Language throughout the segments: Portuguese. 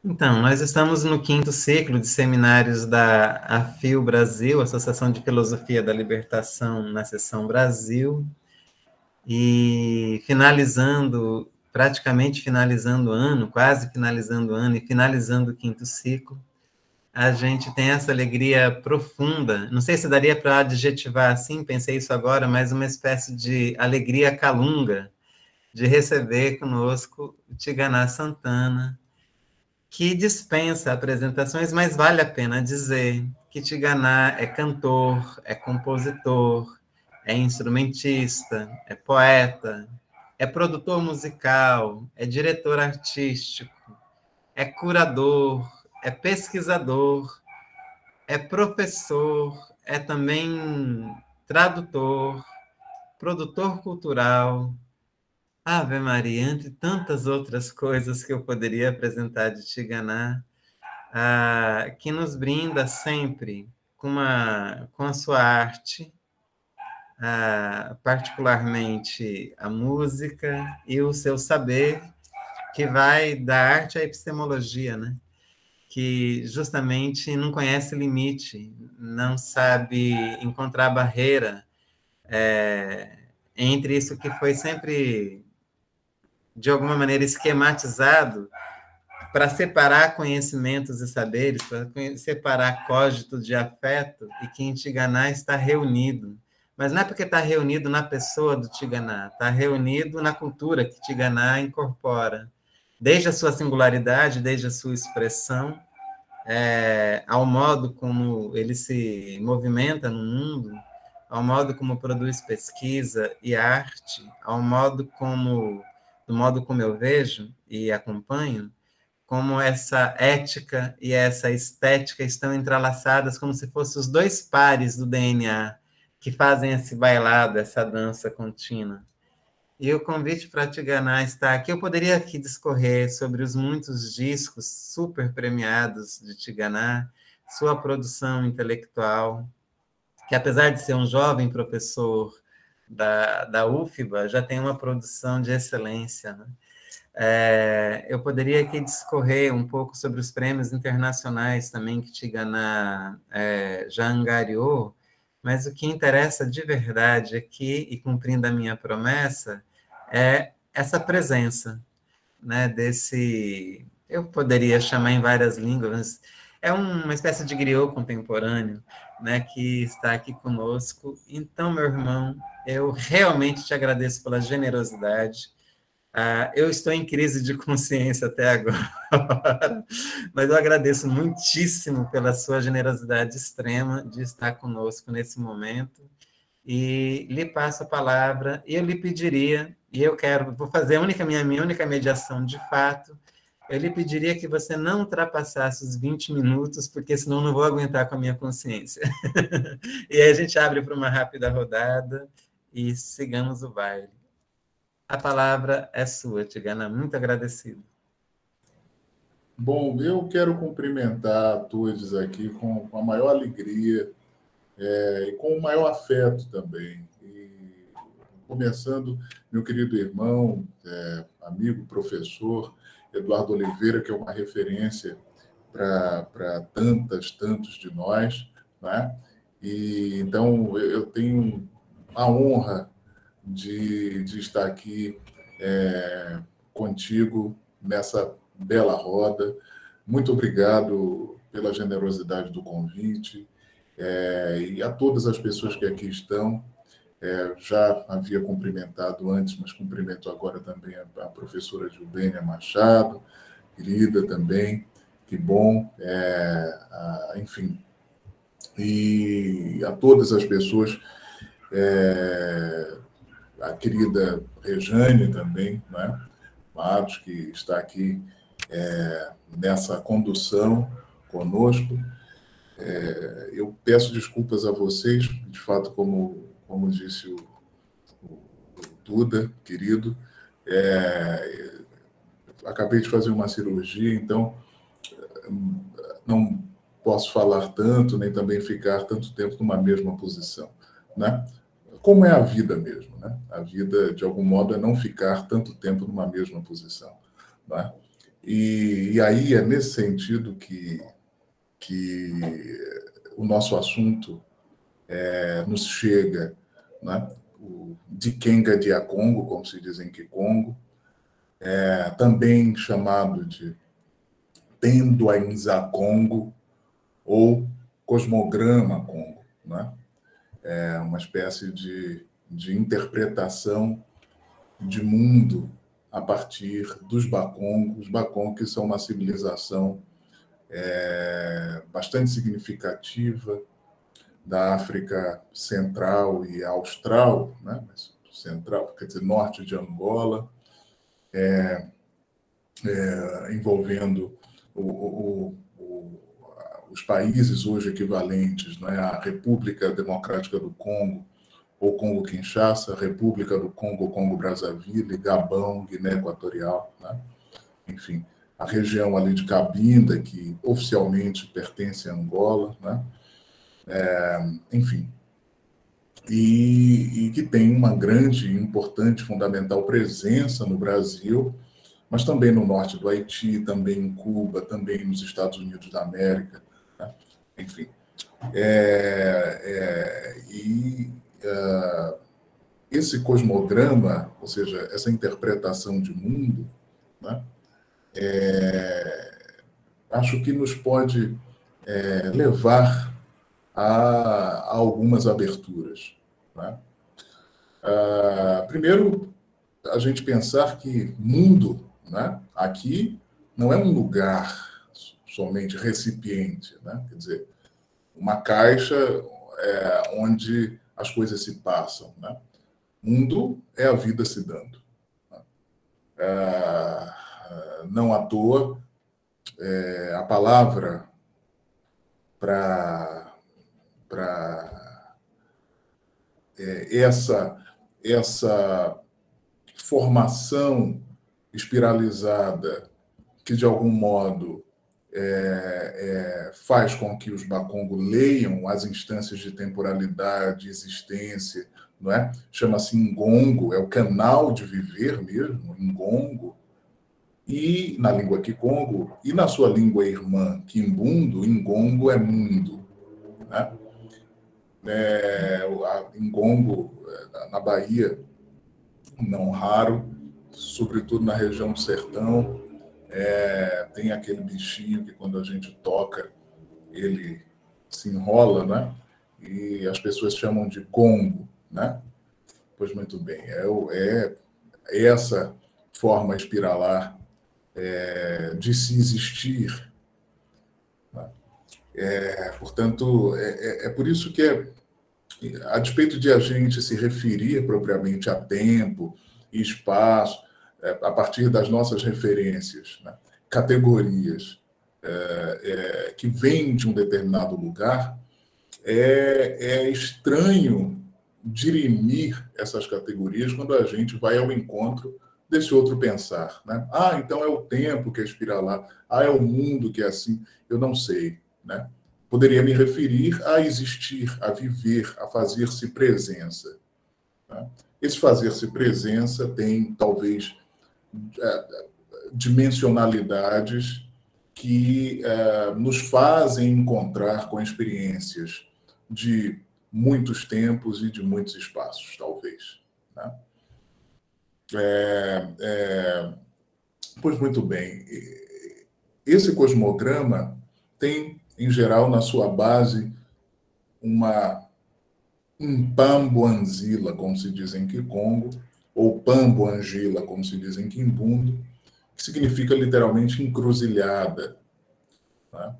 Então, nós estamos no 5º ciclo de seminários da AFIL Brasil, Associação de Filosofia da Libertação, na seção Brasil, e praticamente finalizando o ano, quase finalizando o ano e finalizando o 5º ciclo, a gente tem essa alegria profunda, não sei se daria para adjetivar assim, pensei isso agora, mas uma espécie de alegria calunga, de receber conosco o Tiganá Santana, que dispensa apresentações, mas vale a pena dizer que Tiganá é cantor, é compositor, é instrumentista, é poeta, é produtor musical, é diretor artístico, é curador, é pesquisador, é professor, é também tradutor, produtor cultural, Ave Maria, entre tantas outras coisas que eu poderia apresentar de Tiganá, que nos brinda sempre com a sua arte, particularmente a música e o seu saber, que vai da arte à epistemologia, né? Que justamente não conhece limite, não sabe encontrar barreira entre isso que foi sempre, de alguma maneira, esquematizado para separar conhecimentos e saberes, para separar cógito de afeto, e que em Tiganá está reunido. Mas não é porque está reunido na pessoa do Tiganá, está reunido na cultura que Tiganá incorpora, desde a sua singularidade, desde a sua expressão, ao modo como ele se movimenta no mundo, ao modo como produz pesquisa e arte, do modo como eu vejo e acompanho, como essa ética e essa estética estão entrelaçadas como se fossem os dois pares do DNA que fazem esse bailado, essa dança contínua. E o convite para Tiganá está aqui. Eu poderia aqui discorrer sobre os muitos discos super premiados de Tiganá, sua produção intelectual, que apesar de ser um jovem professor da UFBA, já tem uma produção de excelência, né? Eu poderia aqui discorrer um pouco sobre os prêmios internacionais também que Tiganá já angariou, mas o que interessa de verdade aqui, e cumprindo a minha promessa, é essa presença, né, desse, eu poderia chamar em várias línguas, mas é uma espécie de griot contemporâneo, né, que está aqui conosco. Então, meu irmão, eu realmente te agradeço pela generosidade. Eu estou em crise de consciência até agora, mas eu agradeço muitíssimo pela sua generosidade extrema de estar conosco nesse momento, e lhe passo a palavra, e eu lhe pediria, e vou fazer minha única mediação de fato, eu lhe pediria que você não ultrapassasse os 20 minutos, porque senão não vou aguentar com a minha consciência. E aí a gente abre para uma rápida rodada e sigamos o baile. A palavra é sua, Tigana. Muito agradecido. Bom, eu quero cumprimentar a todos aqui com a maior alegria e com o maior afeto também. E, começando, meu querido irmão, amigo, professor, Eduardo Oliveira, que é uma referência para tantos de nós, né? E então eu tenho a honra de estar aqui contigo nessa bela roda. Muito obrigado pela generosidade do convite, e a todas as pessoas que aqui estão. Já havia cumprimentado antes, mas cumprimento agora também a professora Gilbênia Machado, querida também, que bom, enfim, e a todas as pessoas, a querida Rejane também, né? Matos, que está aqui nessa condução conosco. Eu peço desculpas a vocês, de fato, como disse o Duda, querido, acabei de fazer uma cirurgia, então não posso falar tanto, nem também ficar tanto tempo numa mesma posição, né? Como é a vida mesmo, né? A vida, de algum modo, é não ficar tanto tempo numa mesma posição, né? E aí é nesse sentido que o nosso assunto nos chega, né? O Dikenga dia Congo, como se diz em Kikongo, também chamado de Tenduainza Congo ou Cosmograma Congo, né? É uma espécie de interpretação de mundo a partir dos Bakong. Os Bakong, que são uma civilização bastante significativa da África Central e Austral, né? Central, quer dizer, norte de Angola, envolvendo os países hoje equivalentes, né? A República Democrática do Congo, ou Congo-Kinshasa, República do Congo, Congo-Brazzaville, Gabão, Guiné Equatorial, né? Enfim, a região ali de Cabinda, que oficialmente pertence a Angola, né? Enfim, e que tem uma grande, importante, fundamental presença no Brasil, mas também no norte do Haiti, também em Cuba, também nos Estados Unidos da América, né? Enfim. Esse cosmograma, ou seja, essa interpretação de mundo, né, acho que nos pode levar a algumas aberturas, né? Primeiro, a gente pensar que mundo, né, aqui não é um lugar somente recipiente, né? Quer dizer, uma caixa onde as coisas se passam, né? Mundo é a vida se dando. Não à toa, a palavra para essa formação espiralizada que, de algum modo, faz com que os Bakongo leiam as instâncias de temporalidade, existência, não é? Chama-se Ngongo, é o canal de viver mesmo, Ngongo. E na língua Kikongo, e na sua língua irmã Kimbundo, Ngongo é mundo, né? Ngongo, na Bahia, não raro, sobretudo na região do sertão, tem aquele bichinho que quando a gente toca, ele se enrola, né? E as pessoas chamam de gongo, né? Pois muito bem, é essa forma espiralar de se existir, né? Portanto, é por isso que, a despeito de a gente se referir propriamente a tempo e espaço, a partir das nossas referências, né, categorias que vêm de um determinado lugar, é estranho dirimir essas categorias quando a gente vai ao encontro desse outro pensar, né? Então é o tempo que é espiralar, é o mundo que é assim, eu não sei, né? Poderia me referir a existir, a viver, a fazer-se presença, né? Esse fazer-se presença tem, talvez, dimensionalidades que nos fazem encontrar com experiências de muitos tempos e de muitos espaços, talvez, né? Pois muito bem. Esse cosmograma tem, em geral, na sua base, um pamboanzila, como se diz em Kikongo, ou pamboangila, como se diz em Kimbundo, que significa literalmente encruzilhada, né?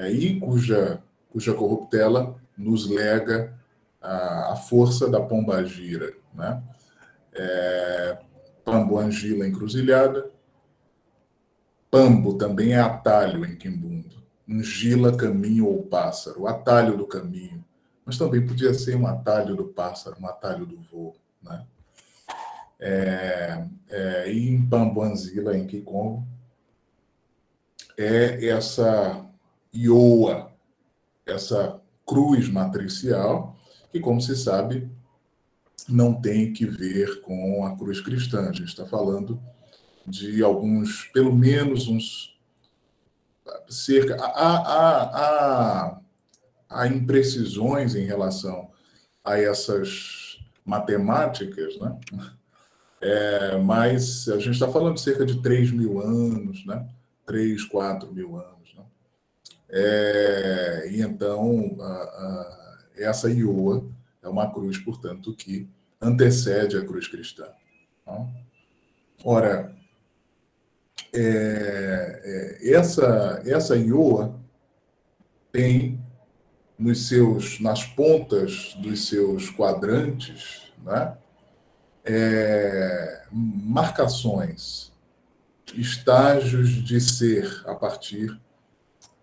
E cuja corruptela nos lega a força da pombagira, né? Pamboangila, encruzilhada. Pambo também é atalho em Kimbundo. Ngila, caminho ou pássaro, o atalho do caminho. Mas também podia ser um atalho do pássaro, um atalho do voo, né? E em Pamboanzila, em Kikongo, essa ioa, essa cruz matricial, que, como se sabe, não tem que ver com a cruz cristã. A gente está falando de alguns, pelo menos uns cerca. Há imprecisões em relação a essas matemáticas, né? Mas a gente está falando de cerca de 3.000 anos, né? 3, 4.000 anos. Né? E então, essa Ioa é uma cruz, portanto, que antecede a cruz cristã. Tá? Ora, essa Ioa tem nas pontas dos seus quadrantes, né? Marcações, estágios de ser a partir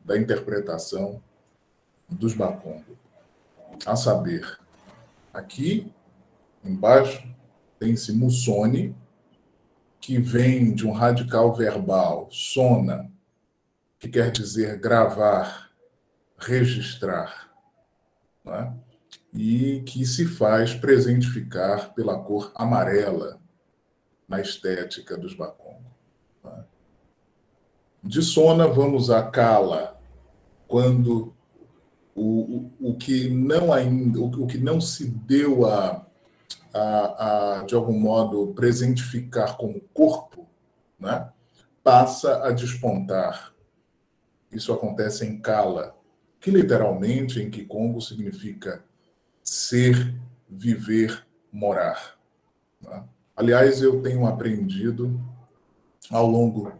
da interpretação dos Bakongo. A saber, aqui embaixo tem-se Musone, que vem de um radical verbal, sona, que quer dizer gravar, registrar, né? E que se faz presentificar pela cor amarela na estética dos Bakongo. Né? De sona, vamos a Kala, quando o que não se deu a de algum modo, presentificar como corpo, né, passa a despontar. Isso acontece em Kala, que literalmente em Kikongo significa ser, viver, morar. Né? Aliás, eu tenho aprendido ao longo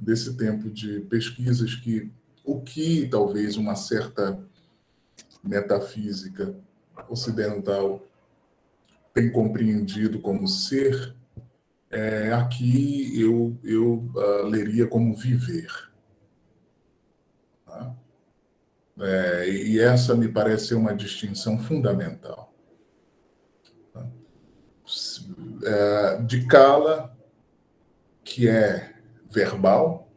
desse tempo de pesquisas que o que talvez uma certa metafísica ocidental tem compreendido como ser, aqui eu leria como viver. Tá? E essa me parece ser uma distinção fundamental. Tá? De Kala, que é verbal,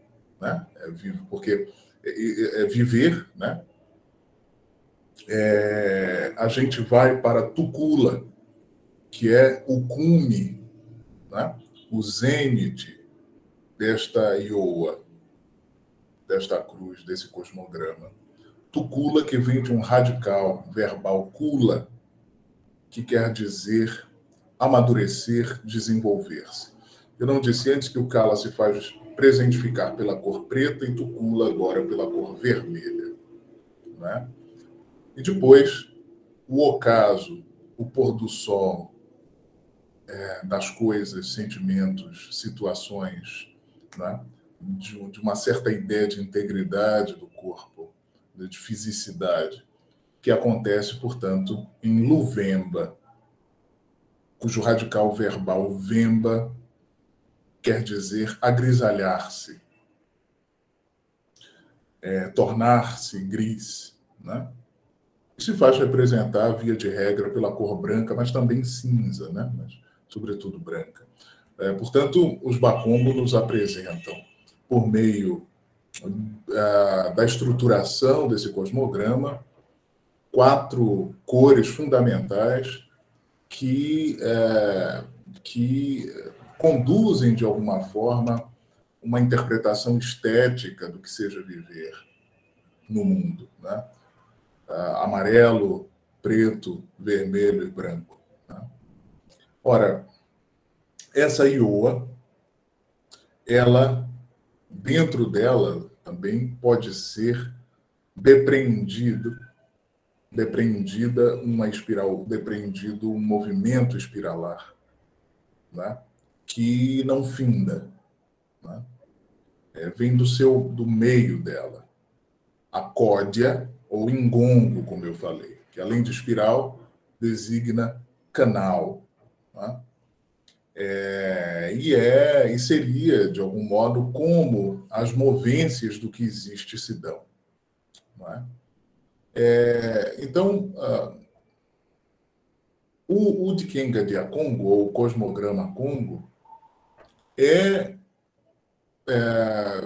né? Porque é viver, né? A gente vai para Tukula, que é o cume, né? O zênite desta Ioa, desta cruz, desse cosmograma. Tukula, que vem de um radical verbal kula, que quer dizer amadurecer, desenvolver-se. Eu não disse antes que o Kala se faz presentificar pela cor preta e Tukula agora pela cor vermelha. Né? E depois, o ocaso, o pôr do sol, das coisas, sentimentos, situações, né? de uma certa ideia de integridade do corpo, de fisicidade, que acontece, portanto, em Luvemba, cujo radical verbal vemba quer dizer agrisalhar-se, tornar-se gris, né? Se faz representar, via de regra, pela cor branca, mas também cinza, né? Mas, sobretudo branca. Portanto, os Bakongo nos apresentam, por meio da estruturação desse cosmograma, 4 cores fundamentais que conduzem, de alguma forma, uma interpretação estética do que seja viver no mundo. Né? Amarelo, preto, vermelho e branco. Né? Ora, essa Ioa, ela, dentro dela, também pode ser depreendido depreendida uma espiral, depreendido um movimento espiralar, né? Que não finda, né? Vem do meio dela. A códia, ou ingongo, como eu falei, que além de espiral, designa canal. Né? E seria, de algum modo, como as movências do que existe se dão. Não é? Então, o Dikenga de Akongo, ou o cosmograma Kongo,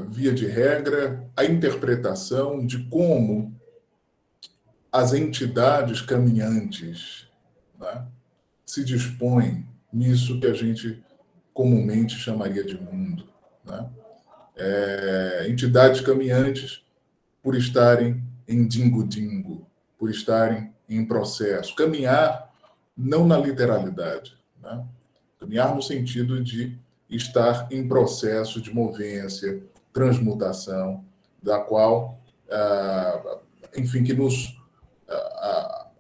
via de regra, a interpretação de como as entidades caminhantes, né, se dispõem nisso que a gente comumente chamaria de mundo. né? Entidades caminhantes por estarem em dingo-dingo, por estarem em processo. Caminhar não na literalidade, né? Caminhar no sentido de estar em processo de movência, transmutação, da qual, enfim, que nos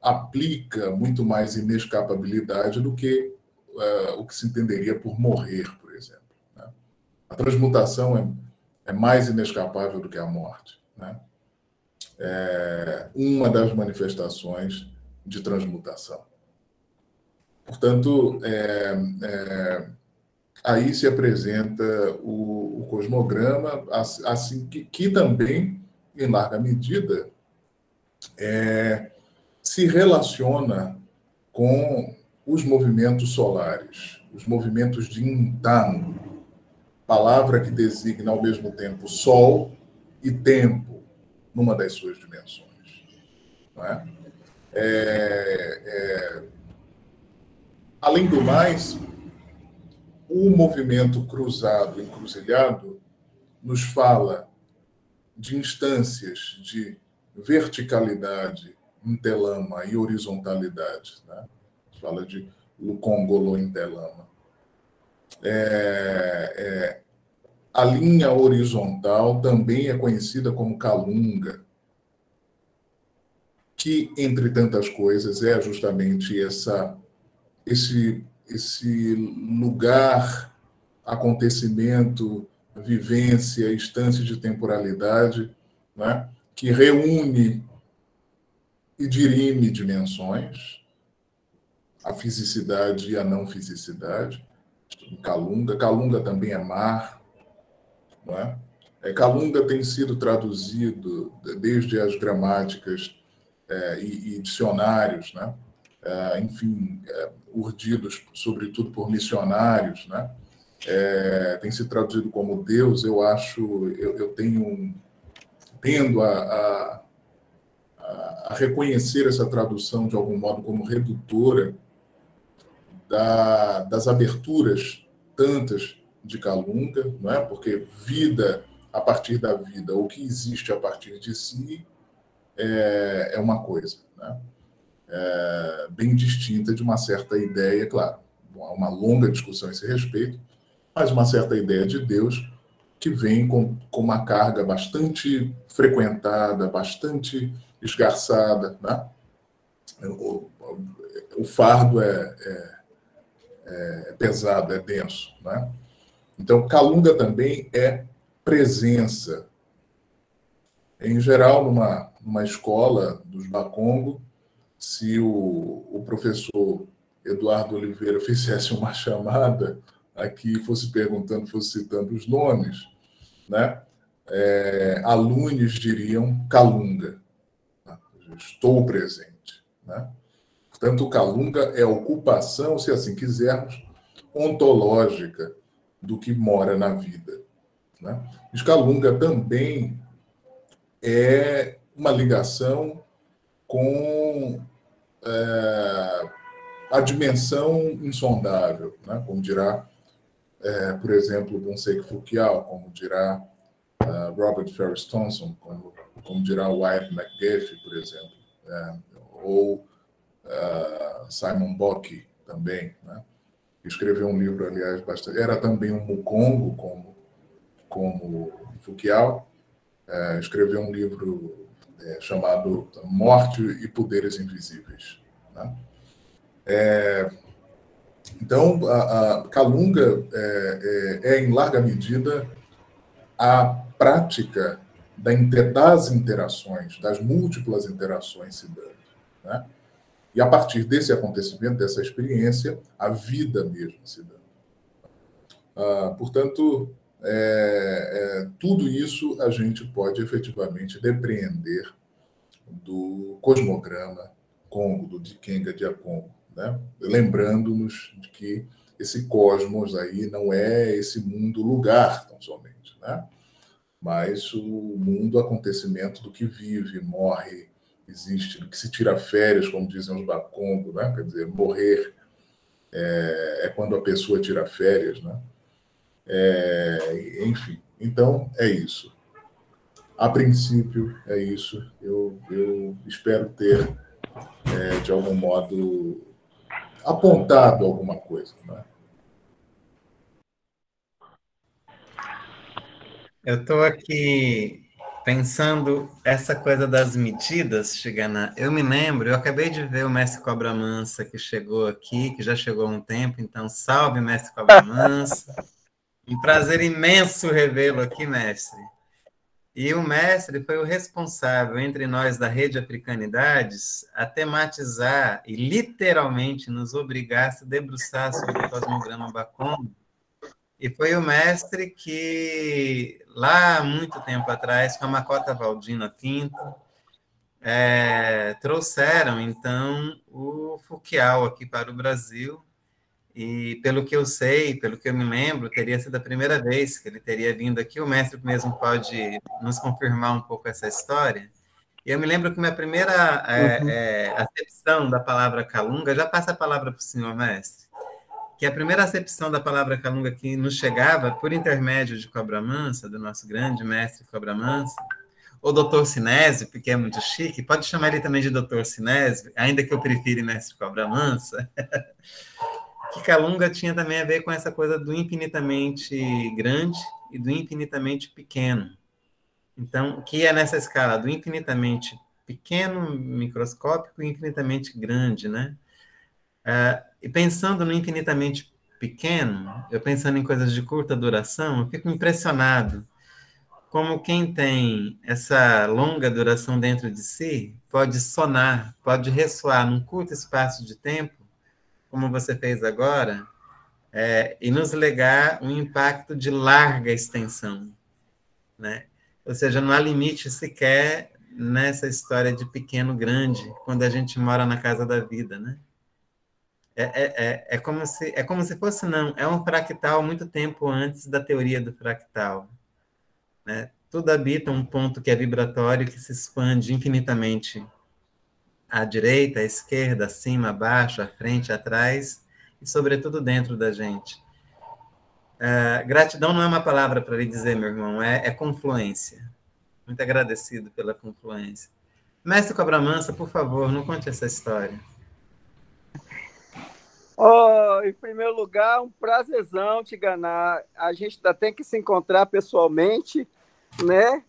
aplica muito mais inescapabilidade do que o que se entenderia por morrer, por exemplo, né? A transmutação é mais inescapável do que a morte, né? Uma das manifestações de transmutação. Portanto, aí se apresenta o cosmograma, assim que também, em larga medida, se relaciona com os movimentos solares, os movimentos de Intano, palavra que designa ao mesmo tempo sol e tempo, numa das suas dimensões. Não é? Além do mais, o movimento cruzado, encruzilhado, nos fala de instâncias de verticalidade, intelama e horizontalidade, né? Fala de Lukongolo intelama. A linha horizontal também é conhecida como Kalunga, que, entre tantas coisas, é justamente esse lugar, acontecimento, vivência, instância de temporalidade, né, que reúne e dirime dimensões, a fisicidade e a não fisicidade. Kalunga. Kalunga também é mar. Não é? Kalunga tem sido traduzido desde as gramáticas e dicionários, né? Enfim, urdidos sobretudo por missionários, né? Tem sido traduzido como Deus. Eu tendo a reconhecer essa tradução de algum modo como redutora das aberturas tantas de Kalunga, não é? Porque vida a partir da vida, ou que existe a partir de si, é uma coisa, né? Bem distinta de uma certa ideia, claro. Há uma longa discussão a esse respeito, mas uma certa ideia de Deus que vem com uma carga bastante frequentada, bastante esgarçada, né? O fardo é pesado, é denso, né? Então, Kalunga também é presença. Em geral, numa escola dos Bakongo, se o professor Eduardo Oliveira fizesse uma chamada aqui, fosse citando os nomes, né? Alunos diriam Kalunga, né? Estou presente, né? Portanto, o Kalunga é a ocupação, se assim quisermos, ontológica do que mora na vida, né? Mas Kalunga também é uma ligação com a dimensão insondável, né? Como dirá, por exemplo, Bunsei Fukiao, como dirá Robert Ferris Thompson, como dirá Wyatt McGuffey, por exemplo, ou Simon Bock também, né? Escreveu um livro, aliás, bastante. Era também um Mukongo, como Fukiao. Escreveu um livro chamado Morte e Poderes Invisíveis, né? Então, a Kalunga em larga medida, a prática das interações, das múltiplas interações se dando, né? E a partir desse acontecimento, dessa experiência, a vida mesmo se dando. Portanto, tudo isso a gente pode efetivamente depreender do cosmograma Congo, do Dikenga Diakongo, né? Lembrando-nos de que esse cosmos aí não é esse mundo lugar tão somente, né? Mas o mundo acontecimento do que vive, morre, existe, do que se tira férias, como dizem os Bakongo, né? Quer dizer, morrer é quando a pessoa tira férias, né? enfim. Então, é isso. A princípio, é isso. Eu espero ter, de algum modo, apontado alguma coisa. Né? Eu estou aqui pensando essa coisa das medidas, Chigana. Eu me lembro, eu acabei de ver o mestre Cobra Mansa que chegou aqui, que já chegou há um tempo, então salve, mestre Cobra Mansa. Um prazer imenso revê-lo aqui, mestre. E o mestre foi o responsável, entre nós da Rede Africanidades, a tematizar e literalmente nos obrigar a se debruçar sobre o cosmograma Bacon. E foi o mestre que, lá há muito tempo atrás, com a Macota Valdina Pinto, trouxeram, então, o Fukial aqui para o Brasil. E, pelo que eu sei, pelo que eu me lembro, teria sido a primeira vez que ele teria vindo aqui. O mestre mesmo pode nos confirmar um pouco essa história. E eu me lembro que minha primeira acepção da palavra Calunga, já passa a palavra para o senhor, mestre, que a primeira acepção da palavra Calunga que nos chegava por intermédio de Cobra Mansa, do nosso grande mestre Cobra Mansa, ou doutor Sinésio, porque é muito chique, pode chamar ele também de doutor Sinésio, ainda que eu prefira mestre Cobra Mansa, que Calunga tinha também a ver com essa coisa do infinitamente grande e do infinitamente pequeno. Então, que é nessa escala do infinitamente pequeno, microscópico e infinitamente grande, né? E pensando no infinitamente pequeno, eu pensando em coisas de curta duração, eu fico impressionado como quem tem essa longa duração dentro de si pode sonar, pode ressoar num curto espaço de tempo, como você fez agora, e nos legar um impacto de larga extensão, né? Ou seja, não há limite sequer nessa história de pequeno-grande, quando a gente mora na casa da vida, né? É como se fosse, não, é um fractal muito tempo antes da teoria do fractal, né? Tudo habita um ponto que é vibratório, que se expande infinitamente à direita, à esquerda, acima, abaixo, à frente, atrás, e sobretudo dentro da gente. Gratidão não é uma palavra para lhe dizer, meu irmão, é confluência. Muito agradecido pela confluência. Mestre Cobra Mansa, por favor, não conte essa história. Em primeiro lugar, um prazerzão te ganhar. A gente ainda tem que se encontrar pessoalmente, né?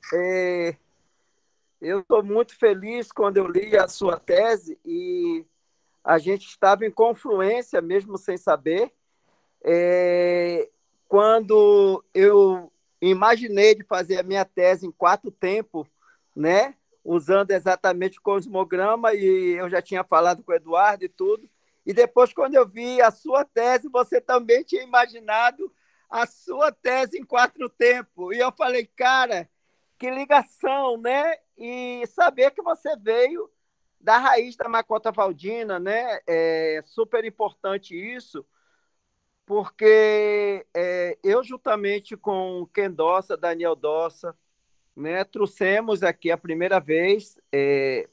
Eu estou muito feliz quando eu li a sua tese e a gente estava em confluência, mesmo sem saber. Quando eu imaginei de fazer a minha tese em 4 tempos, né? Usando exatamente o cosmograma, e eu já tinha falado com o Eduardo e tudo. E depois, quando eu vi a sua tese, você também tinha imaginado a sua tese em 4 tempos. E eu falei, cara, que ligação, né? E saber que você veio da raiz da Macota Valdina, né? É super importante isso, porque eu, juntamente com Ken Dossa, Daniel Dossa, né, trouxemos aqui a primeira vez,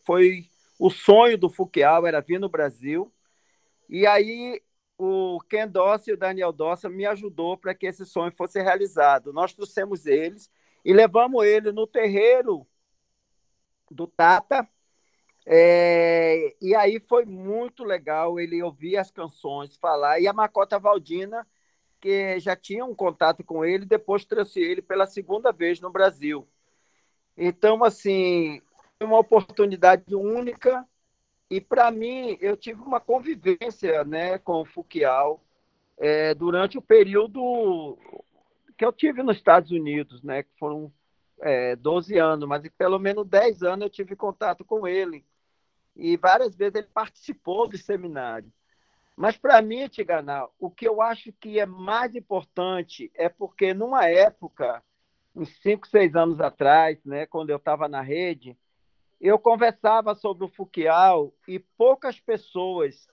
foi o sonho do Fukial, era vir no Brasil, e aí o Ken Dossa e o Daniel Dossa me ajudou para que esse sonho fosse realizado. Nós trouxemos eles e levamos ele no terreiro do Tata, e aí foi muito legal ele ouvir as canções, falar, e a Macota Valdina, que já tinha um contato com ele, depois trouxe ele pela segunda vez no Brasil. Então, assim, foi uma oportunidade única e, para mim, eu tive uma convivência, né, com o Fukial durante o período que eu tive nos Estados Unidos, né, que foram 12 anos, mas pelo menos 10 anos eu tive contato com ele. E várias vezes ele participou do seminário. Mas, para mim, Tiganal, o que eu acho que é mais importante é porque, numa época, uns 5, 6 anos atrás, né, quando eu estava na rede, eu conversava sobre o Fukial e poucas pessoas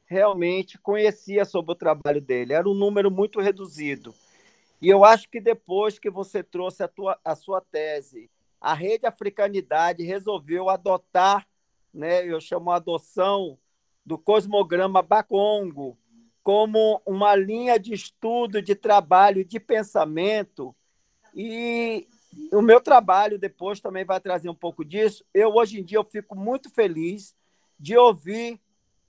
realmente conheciam sobre o trabalho dele. Era um número muito reduzido. E eu acho que depois que você trouxe a sua tese, a Rede Africanidade resolveu adotar, né, eu chamo a adoção do cosmograma Bakongo como uma linha de estudo, de trabalho, de pensamento, E o meu trabalho depois também vai trazer um pouco disso. Hoje em dia, eu fico muito feliz de ouvir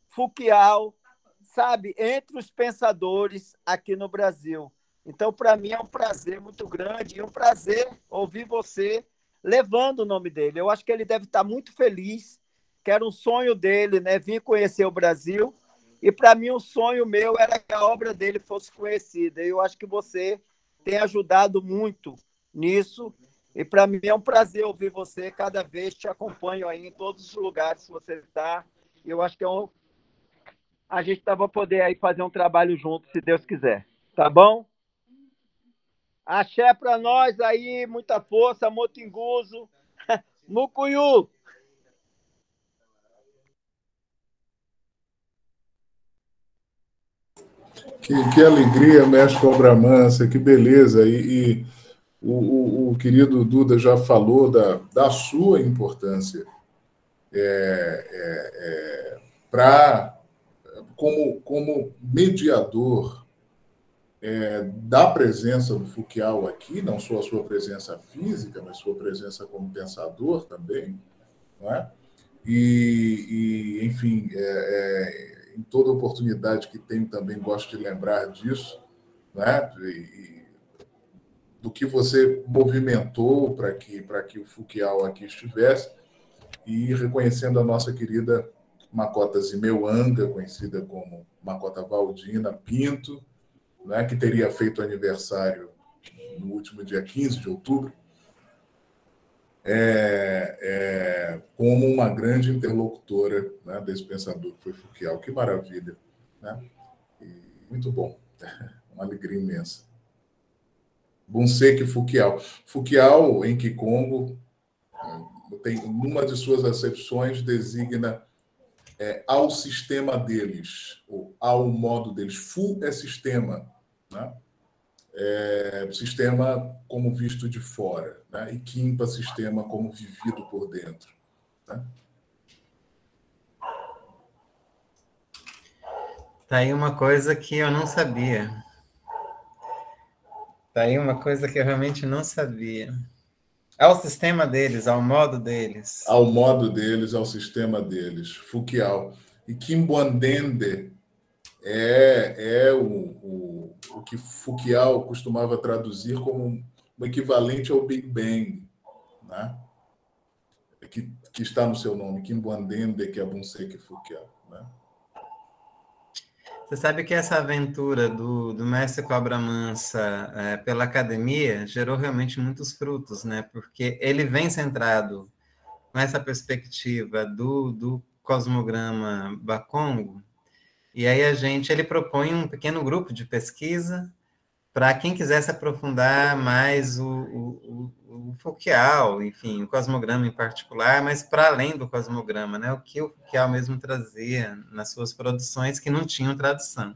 Foucault, sabe, entre os pensadores aqui no Brasil. Então, para mim, é um prazer muito grande e um prazer ouvir você levando o nome dele. Eu acho que ele deve estar muito feliz, que era um sonho dele, né, vir conhecer o Brasil. E, para mim, um sonho meu era que a obra dele fosse conhecida. E eu acho que você tem ajudado muito nisso. E, para mim, é um prazer ouvir você. Cada vez te acompanho aí em todos os lugares que você está. Eu acho que a gente vai poder aí fazer um trabalho junto, se Deus quiser. Tá bom? Axé para nós aí, muita força, Motinguzo, Mucuyu. Que alegria, mestre Cobra Mansa, que beleza. E o querido Duda já falou da sua importância como mediador da presença do Foucault aqui, não só a sua presença física, mas sua presença como pensador também, não é? Enfim, em toda oportunidade que tenho também gosto de lembrar disso, né? Do que você movimentou para que o Foucault aqui estivesse, e reconhecendo a nossa querida Makota Zimeuanga, conhecida como Makota Valdina Pinto, né, que teria feito aniversário no último dia 15 de outubro, como uma grande interlocutora, né, desse pensador que foi Foucault. Que maravilha. Né? Muito bom. Uma alegria imensa. Bunseki Foucault. Foucault, em Kikongo, tem uma de suas acepções, designa ao sistema deles, ou ao modo deles. Fu é sistema, né? Sistema como visto de fora, né? E Kimpa, sistema como vivido por dentro. Né? Tá aí uma coisa que eu não sabia. Tá aí uma coisa que eu realmente não sabia. Ao sistema deles, ao modo deles. Ao modo deles, ao sistema deles. Foucault. E Kimbandende é o que Foucault costumava traduzir como um equivalente ao Big Bang, né? Que está no seu nome, Kimbandende, que é Bunseki Foucault. Né? Você sabe que essa aventura do mestre Cobra Mansa pela academia gerou realmente muitos frutos, né? Porque ele vem centrado com essa perspectiva do cosmograma Bakongo, e aí ele propõe um pequeno grupo de pesquisa para quem quisesse aprofundar mais o Foucault, enfim, o cosmograma em particular, mas para além do cosmograma, né? O que o Foucault mesmo trazia nas suas produções que não tinham tradução.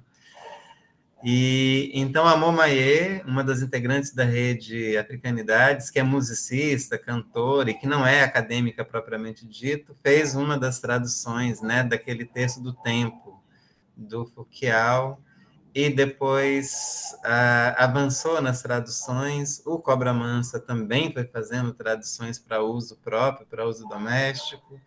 E então a Momaye, uma das integrantes da rede Africanidades, que é musicista, cantora e que não é acadêmica propriamente dito, fez uma das traduções, né, daquele texto do Tempo do Foucault, e depois avançou nas traduções. O Cobra Mansa também foi fazendo traduções para uso próprio, para uso doméstico.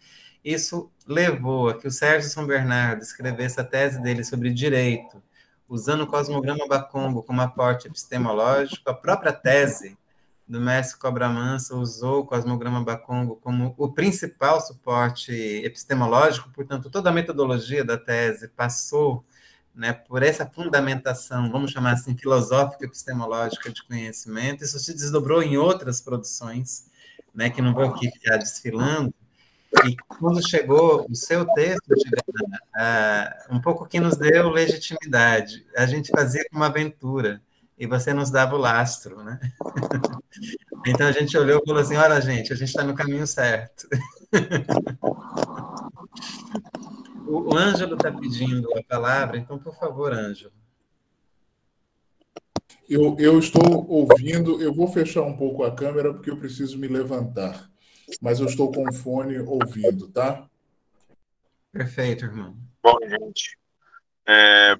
Isso levou a que o Sérgio São Bernardo escrevesse a tese dele sobre direito, usando o cosmograma Bakongo como aporte epistemológico. A própria tese do mestre Cobra Mansa usou o cosmograma Bakongo como o principal suporte epistemológico, portanto, toda a metodologia da tese passou, né, por essa fundamentação, vamos chamar assim, filosófica epistemológica de conhecimento. Isso se desdobrou em outras produções, né, que não vou aqui ficar desfilando, e quando chegou o seu texto, um pouco que nos deu legitimidade. A gente fazia uma aventura, e você nos dava o lastro, né? Então a gente olhou e falou assim, olha, gente, a gente está no caminho certo. O Ângelo está pedindo a palavra, então, por favor, Ângelo. Eu estou ouvindo, eu vou fechar um pouco a câmera porque eu preciso me levantar, mas eu estou com o fone ouvindo, tá? Perfeito, irmão. Bom, gente.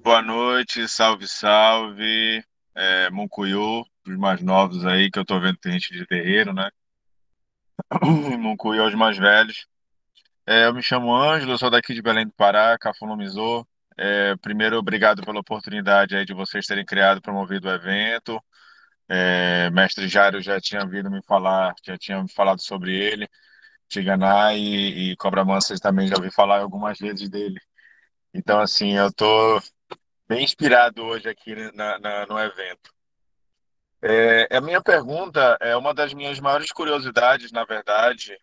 Boa noite, salve, salve. Mucuyu, os mais novos aí, que eu tô vendo que tem gente de terreiro, né? E Mucuyu aos mais velhos. Eu me chamo Ângelo, eu sou daqui de Belém do Pará, Cafundó. Primeiro, obrigado pela oportunidade aí de vocês terem criado e promovido o evento. Mestre Jairo já tinha vindo me falar, já tinha me falado sobre ele. Tigana e Cobra Mansa também já ouvi falar algumas vezes dele. Então, assim, eu tô bem inspirado hoje aqui no evento. A minha pergunta é uma das minhas maiores curiosidades, na verdade,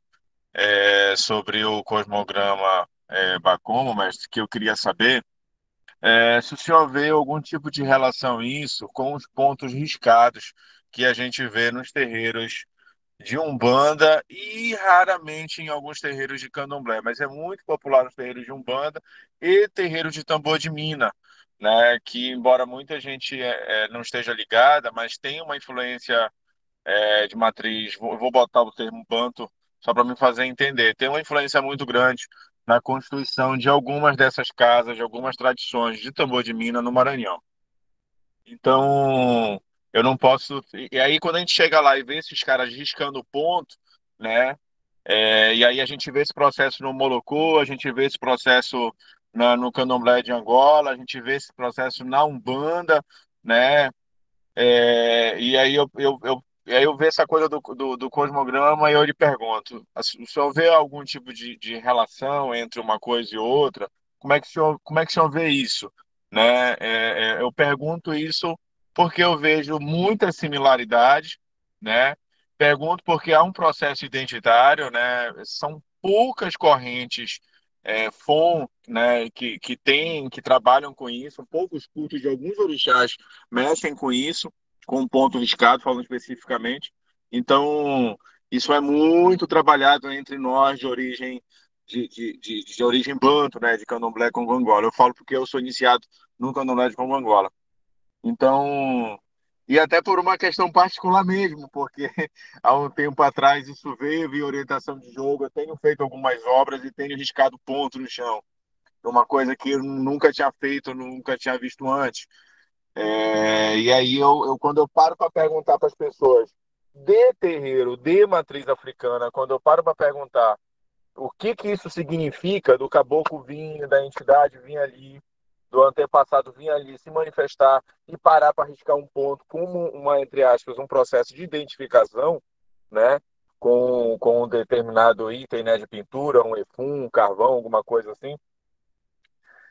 sobre o cosmograma Bacomo, mas que eu queria saber se o senhor vê algum tipo de relação isso com os pontos riscados que a gente vê nos terreiros de Umbanda e raramente em alguns terreiros de Candomblé, mas é muito popular nos terreiros de Umbanda e terreiros de tambor de mina, né? Que embora muita gente não esteja ligada, mas tem uma influência de matriz, vou botar o termo banto só para me fazer entender, tem uma influência muito grande na constituição de algumas dessas casas, de algumas tradições de tambor de mina no Maranhão. Então, eu não posso. E aí, quando a gente chega lá e vê esses caras riscando o ponto, né? E aí a gente vê esse processo no Molocô, a gente vê esse processo no Candomblé de Angola, a gente vê esse processo na Umbanda, né? E aí eu vejo essa coisa do cosmograma e eu lhe pergunto, o senhor vê algum tipo de relação entre uma coisa e outra? Como é que o senhor vê isso? Né? Eu pergunto isso porque eu vejo muita similaridade, né? Pergunto porque há um processo identitário, né? São poucas correntes né, que trabalham com isso, poucos cultos de alguns orixás mexem com isso, com um ponto riscado, falando especificamente. Então, isso é muito trabalhado entre nós de origem banto, né, de candomblé com Angola. Eu falo porque eu sou iniciado no candomblé de Congo Angola. Então, e até por uma questão particular mesmo, porque há um tempo atrás isso veio, vi orientação de jogo, eu tenho feito algumas obras e tenho riscado ponto no chão. Uma coisa que eu nunca tinha feito, nunca tinha visto antes. E aí, quando eu paro para perguntar para as pessoas de terreiro, de matriz africana, quando eu paro para perguntar o que que isso significa do caboclo vir, da entidade vir ali, do antepassado vir ali se manifestar e parar para riscar um ponto, como entre aspas, um processo de identificação, né? Com um determinado item, né, de pintura, um efum, um carvão, alguma coisa assim.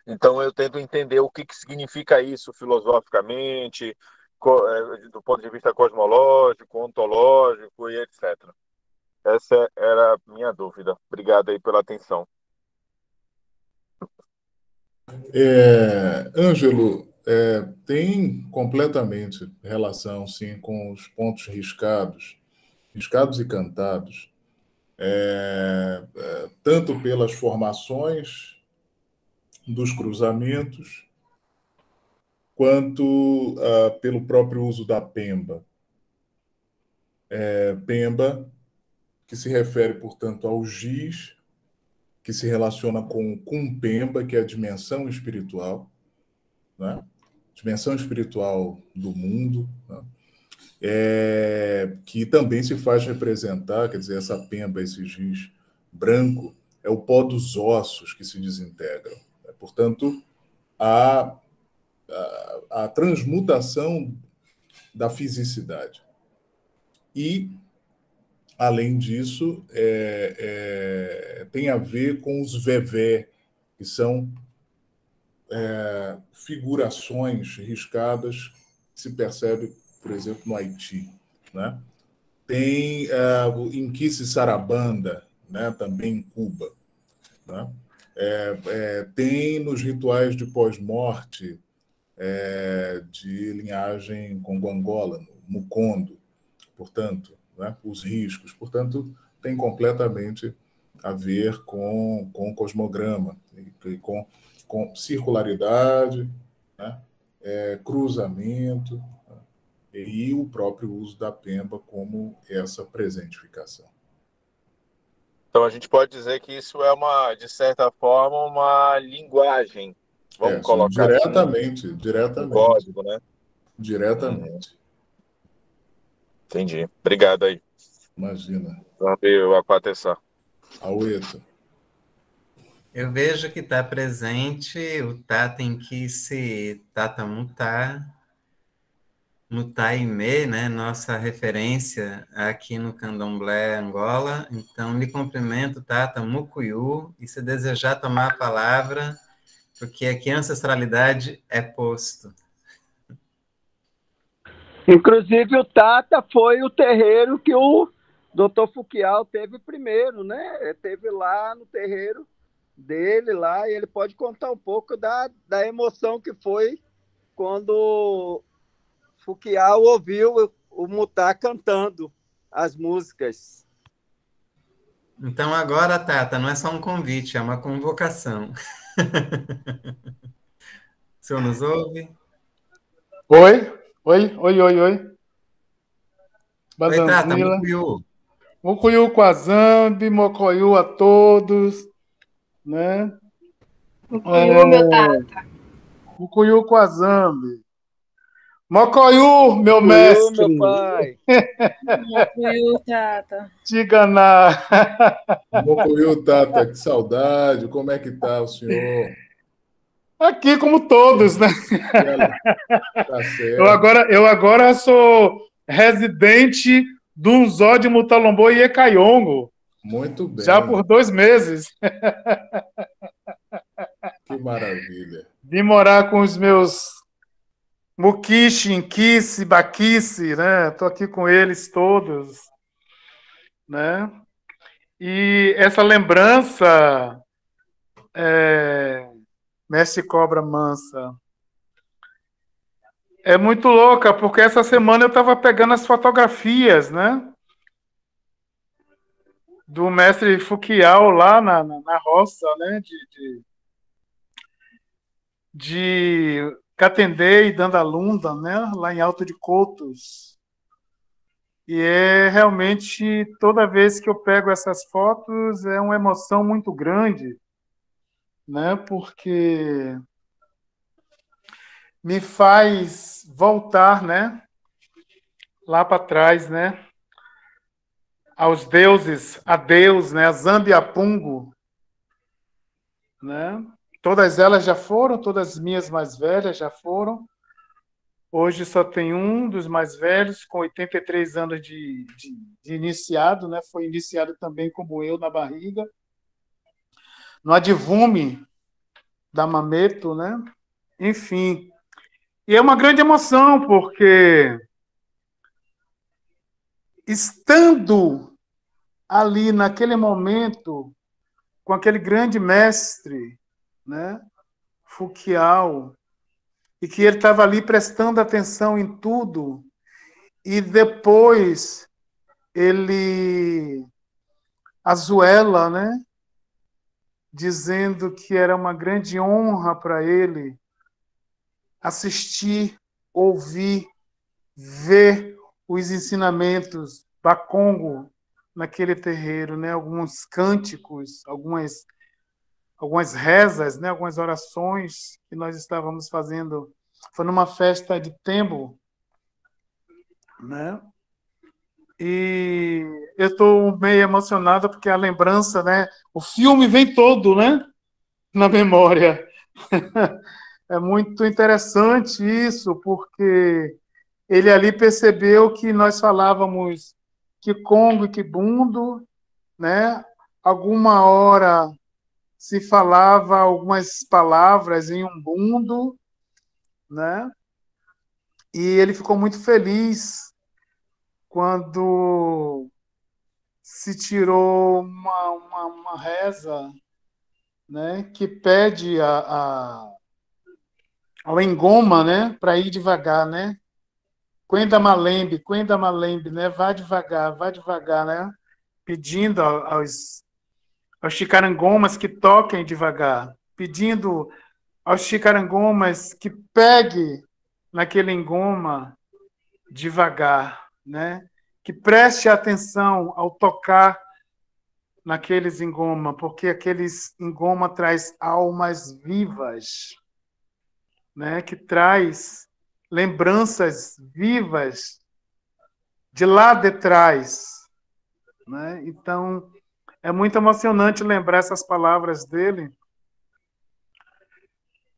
Então, eu tento entender o que que significa isso filosoficamente, do ponto de vista cosmológico, ontológico e etc. Essa era a minha dúvida. Obrigado aí pela atenção. Ângelo, tem completamente relação, sim, com os pontos riscados e cantados, tanto pelas formações dos cruzamentos, quanto pelo próprio uso da pemba. Pemba, que se refere, portanto, ao giz, que se relaciona com Kumpemba, que é a dimensão espiritual, né? Dimensão espiritual do mundo, né? Que também se faz representar, quer dizer, essa pemba, esse giz branco, é o pó dos ossos que se desintegram. Né? Portanto, a transmutação da fisicidade. E, além disso, tem a ver com os vevé, que são figurações riscadas que se percebe, por exemplo, no Haiti. Né? Tem o Inquice Sarabanda, né? Também em Cuba. Né? Tem nos rituais de pós-morte de linhagem congo-angola, no Mukondo, portanto, né? Os riscos. Portanto, tem completamente a ver com cosmograma, e com circularidade, né? Cruzamento, né? E o próprio uso da pemba como essa presentificação. Então, a gente pode dizer que isso é, de certa forma, uma linguagem. Vamos colocar diretamente, assim, um código, né? diretamente. Entendi. Obrigado aí. Imagina. Valeu com a atenção. Aueto. Eu vejo que está presente o Tata Enquice Tata Mutaime, né? Nossa referência aqui no Candomblé Angola. Então, lhe cumprimento, Tata Mucuyu, e se desejar tomar a palavra, porque aqui a ancestralidade é posto. Inclusive, o Tata foi o terreiro que o Dr. Fukial teve primeiro, né? Ele teve lá no terreiro dele lá, e ele pode contar um pouco da emoção que foi quando Fukial ouviu o Mutá cantando as músicas. Então, agora, Tata, não é só um convite, é uma convocação. O senhor nos ouve? Oi, oi, oi, oi, oi. Oi, Tata, Badanzila. Mucuyu. Mucuyu Kwazambi, Mocoyu a todos, né? Mucuyu, meu tata. Mucuyu Kwazambi. Mocoyu, meu Fukial, meu mestre. pai. Mucuyu, tata. Tiganá. Mocoyu, Tata, que saudade. Como é que tá o senhor? Aqui como todos, né? Tá certo. Eu agora sou residente do Zó de Mutalombo e Ecayongo, Muito bem. já por 2 meses. Que maravilha. Vim morar com os meus Mukishi, Inquice, Baquice, né? Estou aqui com eles todos, né? E essa lembrança, Mestre Cobra Mansa, é muito louca, porque essa semana eu estava pegando as fotografias, né? Do mestre Fukial lá na roça, né? De Catendê e Dandalunda, né? Lá em Alto de Coutos. E é realmente, toda vez que eu pego essas fotos, é uma emoção muito grande, né? Porque me faz voltar, né? Lá para trás, né? Aos deuses, a Deus, né? A Zambiapungo, né? Todas elas já foram, todas as minhas mais velhas já foram. Hoje só tem um dos mais velhos, com 83 anos de iniciado, né? Foi iniciado também como eu na barriga. No Adivume da Mameto, né? Enfim. E é uma grande emoção, porque estando ali naquele momento com aquele grande mestre, né? Fukial, e que ele estava ali prestando atenção em tudo, e depois ele, Azuela, né? Dizendo que era uma grande honra para ele assistir, ouvir, ver os ensinamentos Bakongo naquele terreiro, né? Alguns cânticos, algumas rezas, né? Algumas orações que nós estávamos fazendo. Foi numa festa de Tembo, né? E eu estou meio emocionado porque a lembrança, né? O filme vem todo, né? Na memória. É muito interessante isso, porque ele ali percebeu que nós falávamos Kikongo e Kibundo, né? Alguma hora se falava algumas palavras em Umbundo, né? E ele ficou muito feliz quando se tirou uma reza, né? Que pede ao Engoma, né? Para ir devagar, né? Quenda Malembe, né? Vá devagar, né? Pedindo aos chicarangomas que toquem devagar, pedindo aos chicarangomas que pegue naquele engoma devagar, né? Que preste atenção ao tocar naqueles engoma, porque aqueles engoma traz almas vivas, né? Que traz lembranças vivas de lá de trás, né? Então, é muito emocionante lembrar essas palavras dele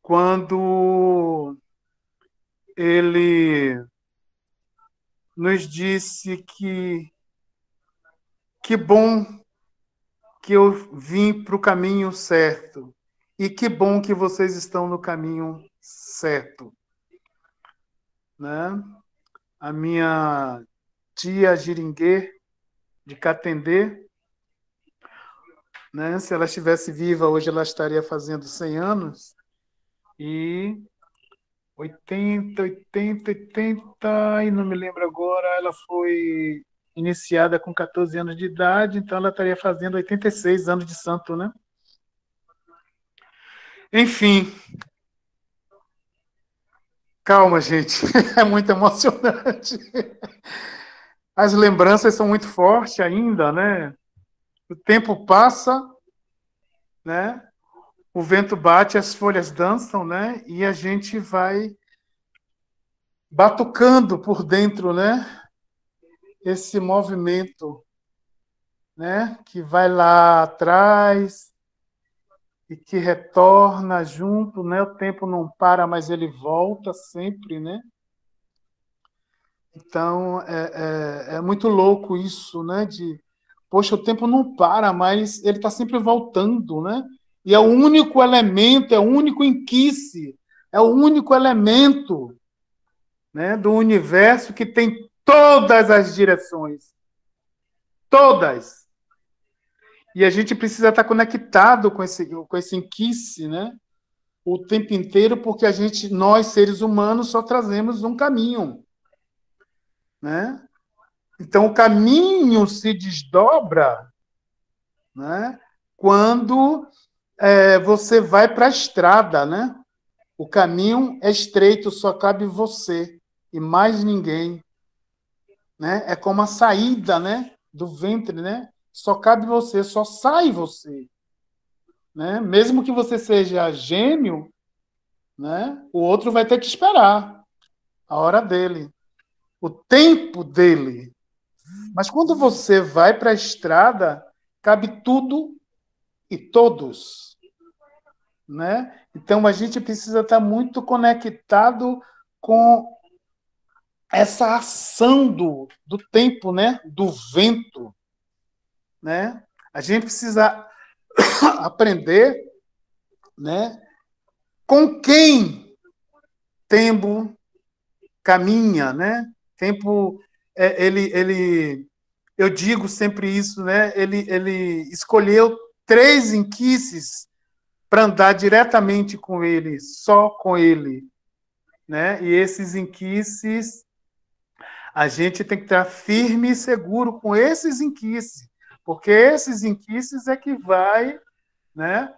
quando ele nos disse que bom que eu vim para o caminho certo e que bom que vocês estão no caminho certo, né? A minha tia Giringuê, de Catendê, né? Se ela estivesse viva hoje, ela estaria fazendo 100 anos, e 80, e não me lembro agora, ela foi iniciada com 14 anos de idade, então ela estaria fazendo 86 anos de santo, né? Enfim, calma, gente, é muito emocionante. As lembranças são muito fortes ainda, né? O tempo passa, né? O vento bate, as folhas dançam, né? E a gente vai batucando por dentro, né? Esse movimento, né? Que vai lá atrás e que retorna junto, né? O tempo não para, mas ele volta sempre, né? Então, é muito louco isso, né? Poxa, o tempo não para, mas ele está sempre voltando, né? E é o único elemento, é o único inquice, é o único elemento, né, do universo que tem todas as direções. Todas. E a gente precisa estar conectado com esse inquice, né? O tempo inteiro, porque nós, seres humanos, só trazemos um caminho, né? Então, o caminho se desdobra, né, quando você vai para a estrada, né? O caminho é estreito, só cabe você e mais ninguém, né? É como a saída, né, do ventre, né? Só cabe você, só sai você, né? Mesmo que você seja gêmeo, né? O outro vai ter que esperar a hora dele, o tempo dele. Mas quando você vai para a estrada, cabe tudo e todos, né? Então a gente precisa estar muito conectado com essa ação do tempo, né? Do vento, né? A gente precisa aprender, né? Com quem tempo caminha, né? Tempo, eu digo sempre isso, né? Ele escolheu 3 inquices para andar diretamente com ele, só com ele, né? E esses inquices, a gente tem que estar firme e seguro com esses inquices, porque esses inquices é que vai, né,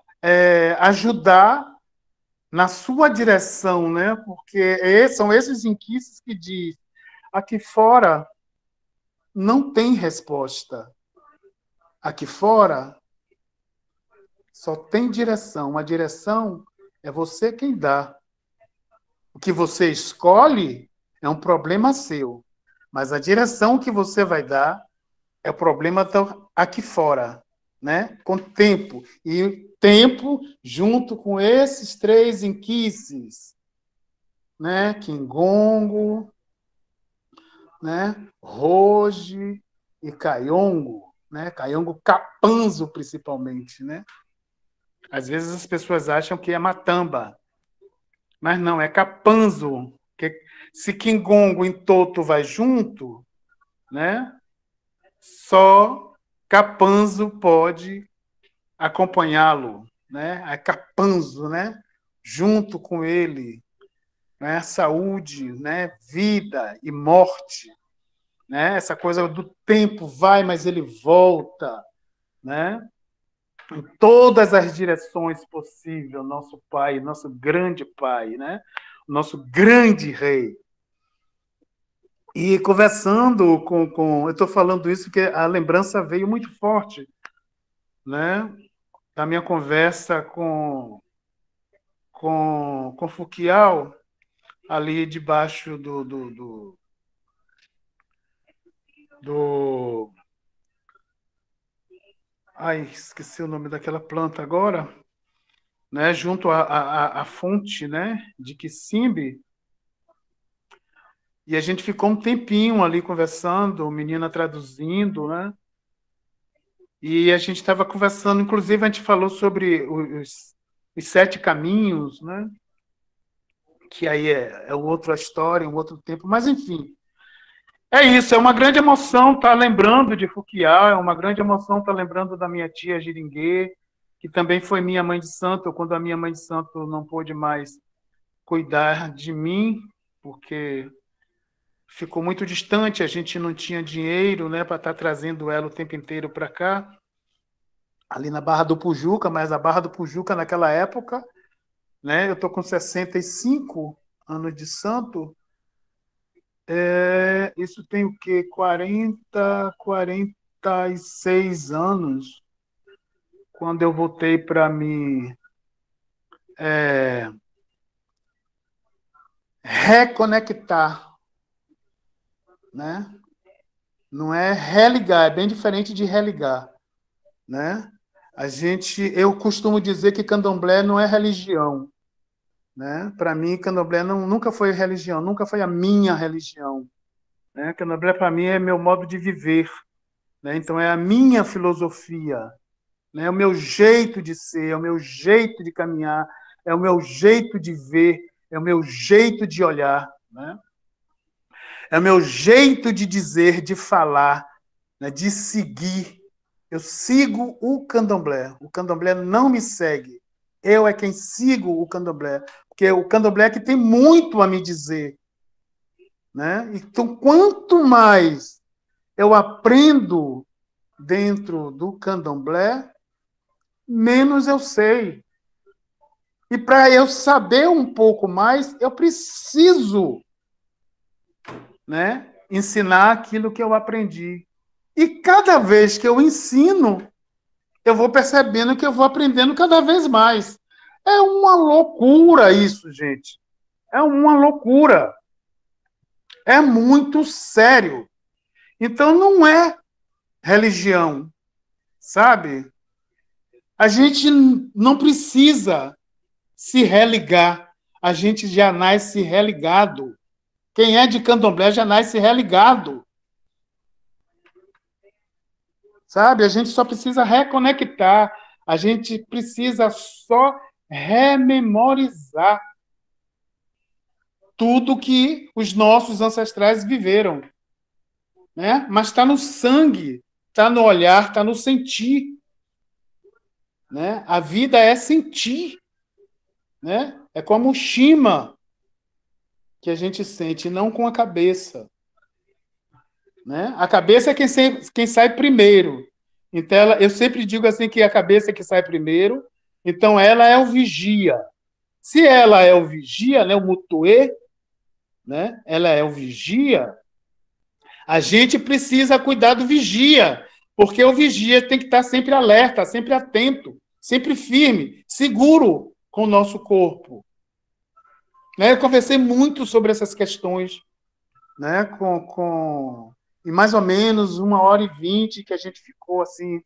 ajudar na sua direção, né? Porque são esses inquices que diz: aqui fora não tem resposta. Aqui fora só tem direção. A direção é você quem dá. O que você escolhe é um problema seu. Mas a direção que você vai dar é o problema aqui fora, né? Com tempo. E tempo junto com esses 3 inquices, né? Quingongo, né? Roge e Caiongo, né? Caiongo Capanzo, principalmente, né? Às vezes as pessoas acham que é matamba, mas não, é Capanzo. Que se Quingongo e Toto vai junto, né? Só Capanzo pode acompanhá-lo, né? É Capanzo, né? Junto com ele, né? Saúde, né? Vida e morte, né? Essa coisa do tempo vai, mas ele volta, né? Em todas as direções possíveis, nosso Pai, nosso grande Pai, né? Nosso grande Rei. E conversando eu estou falando isso porque a lembrança veio muito forte, né? Da minha conversa com Fukial, ali debaixo ai, esqueci o nome daquela planta agora, né? Junto à fonte, né? De Quisimbe. E a gente ficou um tempinho ali conversando, a menina traduzindo, né? E a gente estava conversando, inclusive a gente falou sobre os 7 caminhos, né? Que aí é outra história, um outro tempo, mas enfim. É isso, é uma grande emoção estar lembrando de Fouquier, é uma grande emoção estar lembrando da minha tia Giringuê, que também foi minha mãe de santo, quando a minha mãe de santo não pôde mais cuidar de mim, porque ficou muito distante, a gente não tinha dinheiro, né, para estar trazendo ela o tempo inteiro para cá, ali na Barra do Pujuca, mas a Barra do Pujuca naquela época, né, eu estou com 65 anos de santo, isso tem o quê? 46 anos, quando eu voltei para me reconectar, né? Não é religar, é bem diferente de religar, né? Eu costumo dizer que candomblé não é religião, né? Para mim, candomblé nunca foi religião, nunca foi a minha religião, né? Candomblé para mim é meu modo de viver, né? Então é a minha filosofia, né? É o meu jeito de ser, é o meu jeito de caminhar, é o meu jeito de ver, é o meu jeito de olhar, né? É o meu jeito de dizer, de falar, né? De seguir. Eu sigo o candomblé não me segue. Eu é quem sigo o candomblé, porque o candomblé é que tem muito a me dizer, né? Então, quanto mais eu aprendo dentro do candomblé, menos eu sei. E para eu saber um pouco mais, eu preciso, né, ensinar aquilo que eu aprendi. E cada vez que eu ensino, eu vou percebendo que eu vou aprendendo cada vez mais. É uma loucura isso, gente. É uma loucura. É muito sério. Então não é religião, sabe? A gente não precisa se religar. A gente já nasce religado. Quem é de candomblé já nasce religado. Sabe? A gente só precisa reconectar. A gente precisa só rememorizar tudo que os nossos ancestrais viveram, né? Mas está no sangue, está no olhar, está no sentir, né? A vida é sentir, né? É como o shima que a gente sente, não com a cabeça, né? A cabeça é quem sai primeiro. Então, eu sempre digo assim que a cabeça é que sai primeiro, então ela é o vigia. Se ela é o vigia, né, o mutuê, né? Ela é o vigia. A gente precisa cuidar do vigia, porque o vigia tem que estar sempre alerta, sempre atento, sempre firme, seguro com o nosso corpo. Né? Eu conversei muito sobre essas questões, né? Em mais ou menos 1h20 que a gente ficou assim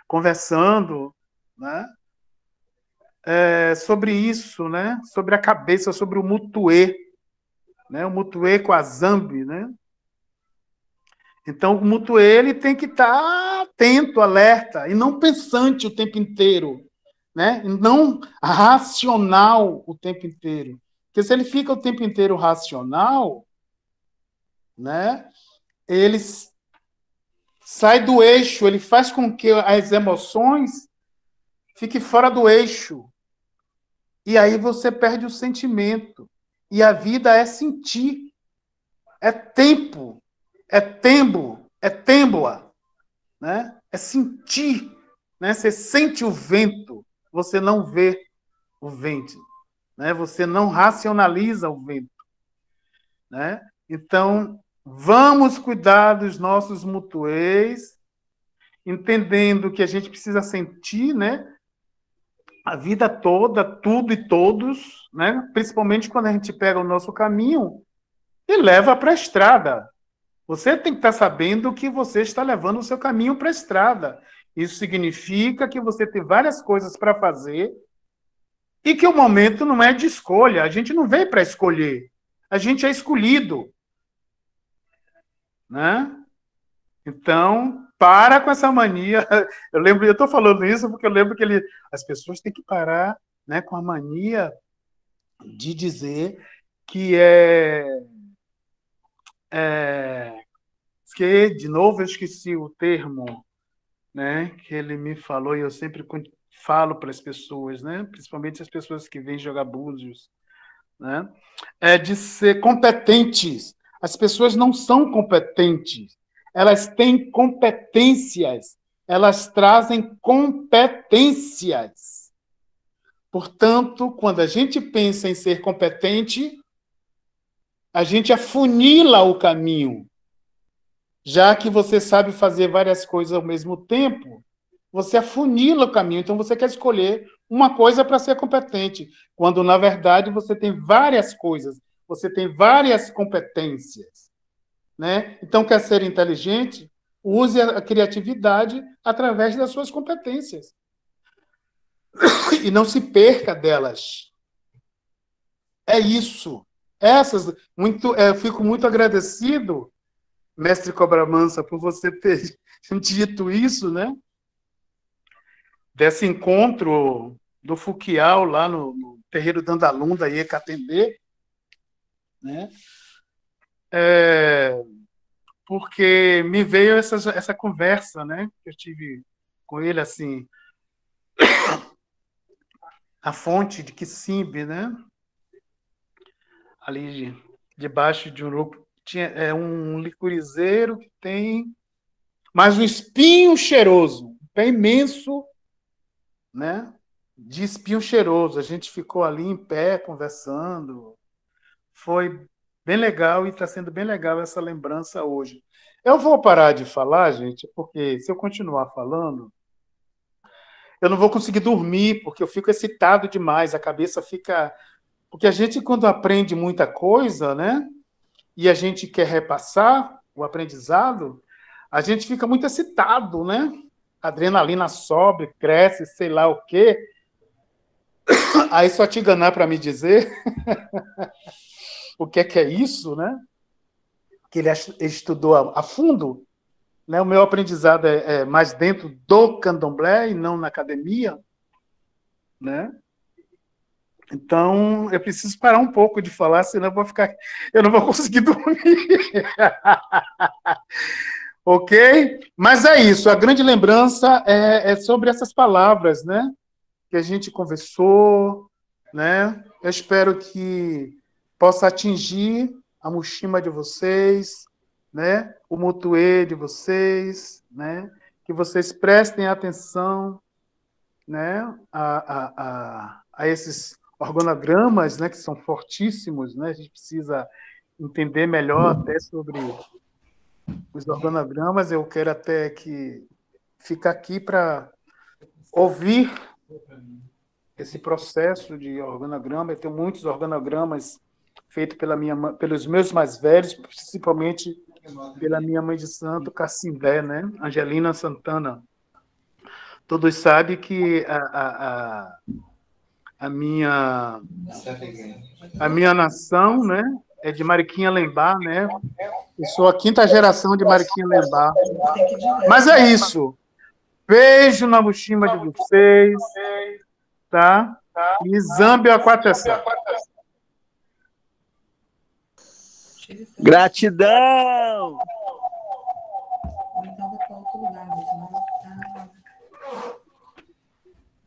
conversando, né? Sobre isso, né? Sobre a cabeça, sobre o mutuê, né? O mutuê com a zambi, né? Então, o mutuê ele tem que estar atento, alerta, e não pensante o tempo inteiro, né? E não racional o tempo inteiro. Porque se ele fica o tempo inteiro racional, né? Ele sai do eixo, ele faz com que as emoções fiquem fora do eixo. E aí você perde o sentimento. E a vida é sentir, é tempo, é tembo, é têmboa, né? É sentir, né? Você sente o vento, você não vê o vento, né? Você não racionaliza o vento, né? Então, vamos cuidar dos nossos mutuês, entendendo que a gente precisa sentir, né? a vida toda, tudo e todos, né? Principalmente quando a gente pega o nosso caminho e leva para a estrada. Você tem que estar sabendo que você está levando o seu caminho para a estrada. Isso significa que você tem várias coisas para fazer e que o momento não é de escolha. A gente não veio para escolher. A gente é escolhido, né? Então, para com essa mania. Eu estou falando isso porque eu lembro que as pessoas têm que parar, né, com a mania de dizer que que, de novo, eu esqueci o termo, né, que ele me falou, e eu sempre falo para as pessoas, né, principalmente as pessoas que vêm jogar búzios, né, é de ser competentes. As pessoas não são competentes, elas têm competências, elas trazem competências. Portanto, quando a gente pensa em ser competente, a gente afunila o caminho. Já que você sabe fazer várias coisas ao mesmo tempo, você afunila o caminho. Então, você quer escolher uma coisa para ser competente, quando, na verdade, você tem várias coisas, você tem várias competências, né? Então, quer ser inteligente? Use a criatividade através das suas competências. E não se perca delas. É isso. Fico muito agradecido, mestre Cobra Mansa, por você ter dito isso, né? Desse encontro do Fukial lá no terreiro Dandalum da Iecatendê, né? Porque me veio essa conversa, né? Que eu tive com ele, assim, a fonte de Quisimbe, né? Ali debaixo de um licorizeiro que tem mais um espinho cheiroso, um pé imenso, né? De espinho cheiroso. A gente ficou ali em pé conversando. Foi bem legal e está sendo bem legal essa lembrança hoje. Eu vou parar de falar, gente, porque se eu continuar falando, eu não vou conseguir dormir, porque eu fico excitado demais, a cabeça fica... Porque a gente, quando aprende muita coisa, né, e a gente quer repassar o aprendizado, a gente fica muito excitado, né? A adrenalina sobe, cresce, sei lá o quê. Aí só te enganar para me dizer o que é isso, né? Que ele estudou a fundo, né? O meu aprendizado é mais dentro do candomblé e não na academia, né? Então, eu preciso parar um pouco de falar, senão eu não vou conseguir dormir. Ok? Mas é isso, a grande lembrança é sobre essas palavras, né? Que a gente conversou, né? Eu espero que possa atingir a muxima de vocês, né? O mutuê de vocês, né? Que vocês prestem atenção, né? A esses organogramas, né? Que são fortíssimos, né? A gente precisa entender melhor até sobre os organogramas. Eu quero até que ficar aqui para ouvir esse processo de organograma. Eu tenho muitos organogramas feitos pelos meus mais velhos, principalmente pela minha mãe de santo, Cacimbé, né? Angelina Santana. Todos sabem que a minha nação, né, é de Mariquinha Lembá, né? Eu sou a 5ª geração de Mariquinha Lembá. Mas é isso. Beijo na mochima de vocês, tá? E Zâmbia Aquatessá. Gratidão!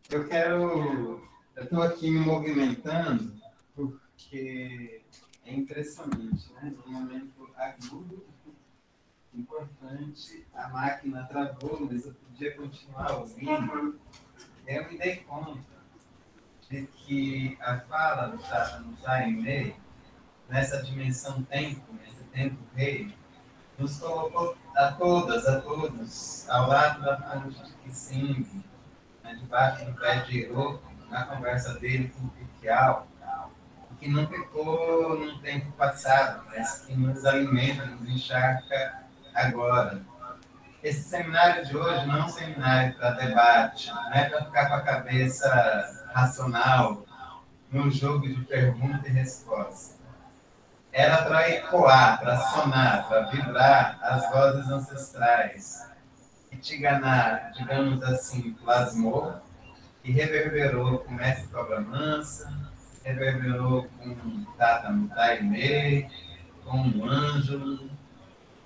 Eu estou aqui me movimentando porque é impressionante, né? Num momento agudo, importante, a máquina travou, mas eu podia continuar ouvindo. Eu me dei conta de que a fala do Jaime, nessa dimensão tempo, nesse tempo rei, nos colocou a todos, ao lado da fonte de Quisimbe, né, debaixo do pé de Iroco, na conversa dele com o Piquial, que não ficou num tempo passado, mas que nos alimenta, nos encharca agora. Esse seminário de hoje não é um seminário para debate, não é para ficar com a cabeça racional num jogo de pergunta e resposta. Era para ecoar, para sonar, para vibrar as vozes ancestrais. E Tigana, digamos assim, plasmou e reverberou com Mestre Cobra Mansa, reverberou com Tata Mutaime, com o Ângelo.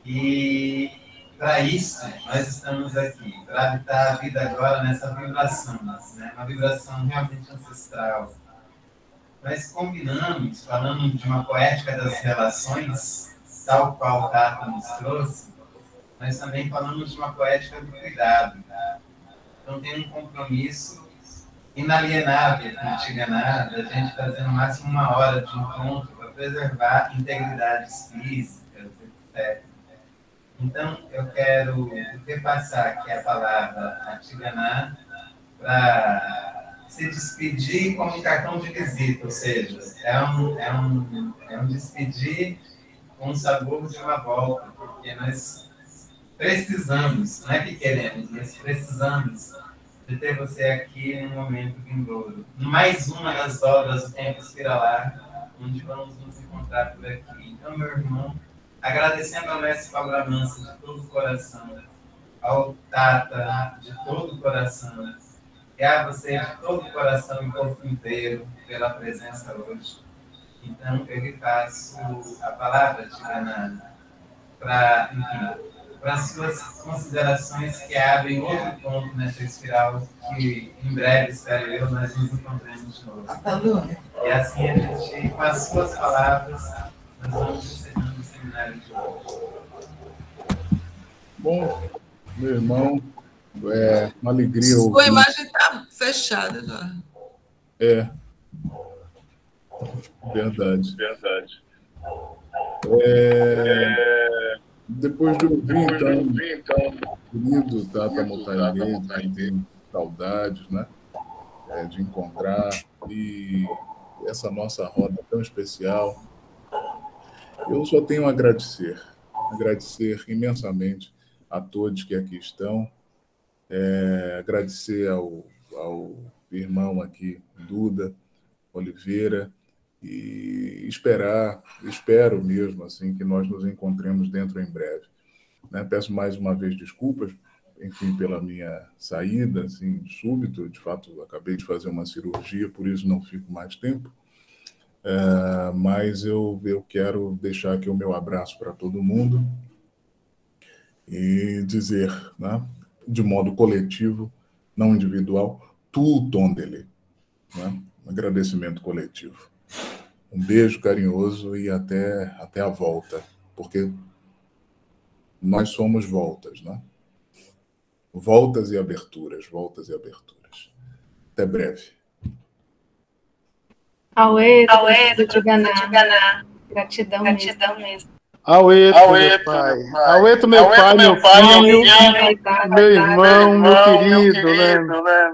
E para isso nós estamos aqui, para habitar a vida agora nessa vibração, né? Uma vibração realmente ancestral. Nós combinamos, falando de uma poética das relações, tal qual o Tata nos trouxe, nós também falamos de uma poética do cuidado. Então tem um compromisso inalienável com o Tiganá, da gente fazer no máximo 1 hora de encontro para preservar integridades físicas, etc. Então eu quero repassar aqui a palavra a Tiganá para se despedir como um cartão de visita, ou seja, é um despedir com o sabor de uma volta, porque nós precisamos, não é que queremos, mas precisamos de ter você aqui em um momento vindouro. Mais uma das obras do Tempo Espiralar, onde vamos nos encontrar por aqui. Então, meu irmão, agradecendo ao Mestre Cobra Mansa de todo o coração, ao Tata de todo o coração, e a você de todo o coração e corpo inteiro pela presença hoje. Então, eu lhe passo a palavra, Tigana, para, enfim, para as suas considerações que abrem outro ponto nessa espiral que, em breve, espero eu, nós nos encontremos de novo. E assim, a gente, com as suas palavras, nós vamos encerrando o seminário de hoje. Bom, meu irmão, é uma alegria ouvir. Sua imagem está fechada, Eduardo. É. Verdade. Depois de ouvir, então, querido Tata Mutaire, tem saudades, né? De encontrar, e essa nossa roda tão especial. Eu só tenho a agradecer imensamente a todos que aqui estão, agradecer ao irmão aqui, Duda Oliveira, e espero mesmo assim que nós nos encontremos dentro em breve. Né? Peço mais uma vez desculpas, enfim, pela minha saída, assim, súbito. De fato, acabei de fazer uma cirurgia, por isso não fico mais tempo. Mas eu quero deixar aqui o meu abraço para todo mundo e dizer, né, de modo coletivo, não individual, tu tondele, né? Um agradecimento coletivo. Um beijo carinhoso e até a volta, porque nós somos voltas, né? Voltas e aberturas. Até breve. Auê, Tigana. Gratidão mesmo. Aueto, meu pai. Aueto, meu pai, meu filho, meu irmão, meu querido, né?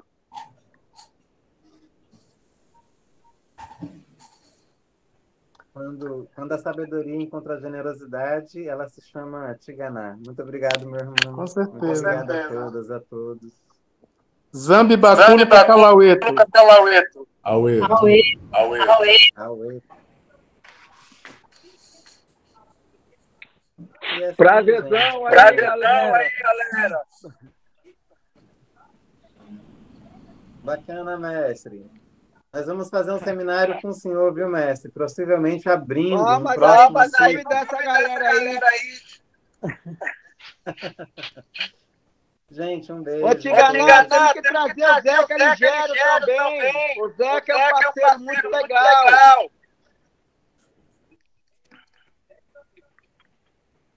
Quando a sabedoria encontra a generosidade, ela se chama Tiganá. Muito obrigado, meu irmão. Com certeza. Muito obrigado a todas, a todos. Zambi Bacuna Cacalaueto. Auê. Prazerzão aí, galera. Bacana, mestre. Nós vamos fazer um seminário com o senhor, viu, mestre? Possivelmente abrindo um próximo ciclo. Dessa galera aí. Gente, um beijo. Ô, Tigana, temos que trazer o Zeca Ligeiro também. O Zeca é um parceiro muito legal.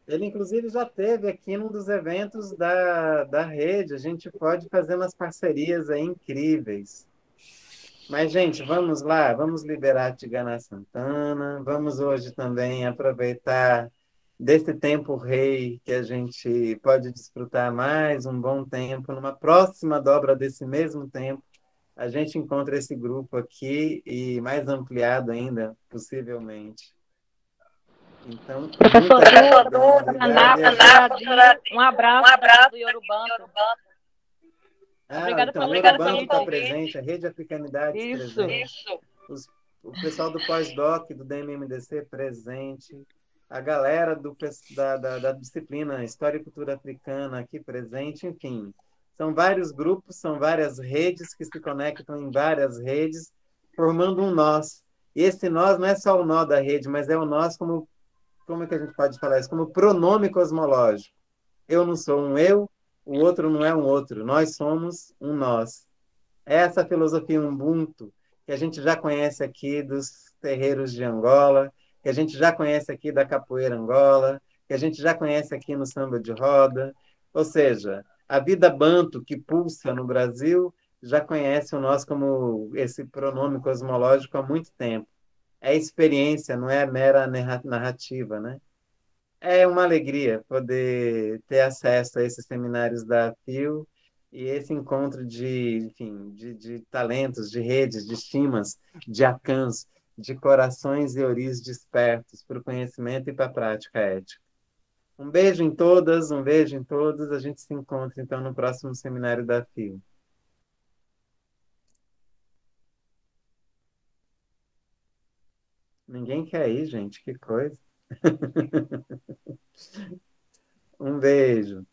Ele, inclusive, já esteve aqui num dos eventos da rede. A gente pode fazer umas parcerias aí incríveis. Mas, gente, vamos lá. Vamos liberar a Tigana Santana. Vamos hoje também aproveitar desse tempo rei que a gente pode desfrutar mais um bom tempo. Numa próxima dobra desse mesmo tempo, a gente encontra esse grupo aqui e mais ampliado ainda, possivelmente. Então, Professor Du, obrigado. um abraço do Yorubanto. Obrigada Então, o pelo Yorubanto está convite. presente, a Rede Africanidades presente, o pessoal do pós-doc, do DMMDC presente, a galera da disciplina História e Cultura Africana aqui presente, enfim. São vários grupos, são várias redes que se conectam em várias redes, formando um nós. E esse nós não é só o nó da rede, mas é o nós como é que a gente pode falar isso? Como pronome cosmológico. Eu não sou um eu, o outro não é um outro. Nós somos um nós. Essa filosofia Ubuntu, que a gente já conhece aqui dos terreiros de Angola, que a gente já conhece aqui da capoeira Angola, que a gente já conhece aqui no samba de roda. Ou seja, a vida banto que pulsa no Brasil já conhece o nós como esse pronome cosmológico há muito tempo. É experiência, não é mera narrativa, né? É uma alegria poder ter acesso a esses seminários da FIO e esse encontro enfim, de talentos, de redes, de estimas, de acãs, de corações e oris despertos para o conhecimento e para a prática ética. Um beijo em todas, um beijo em todos. A gente se encontra, então, no próximo seminário da FIO. Ninguém quer ir, gente, que coisa. Um beijo.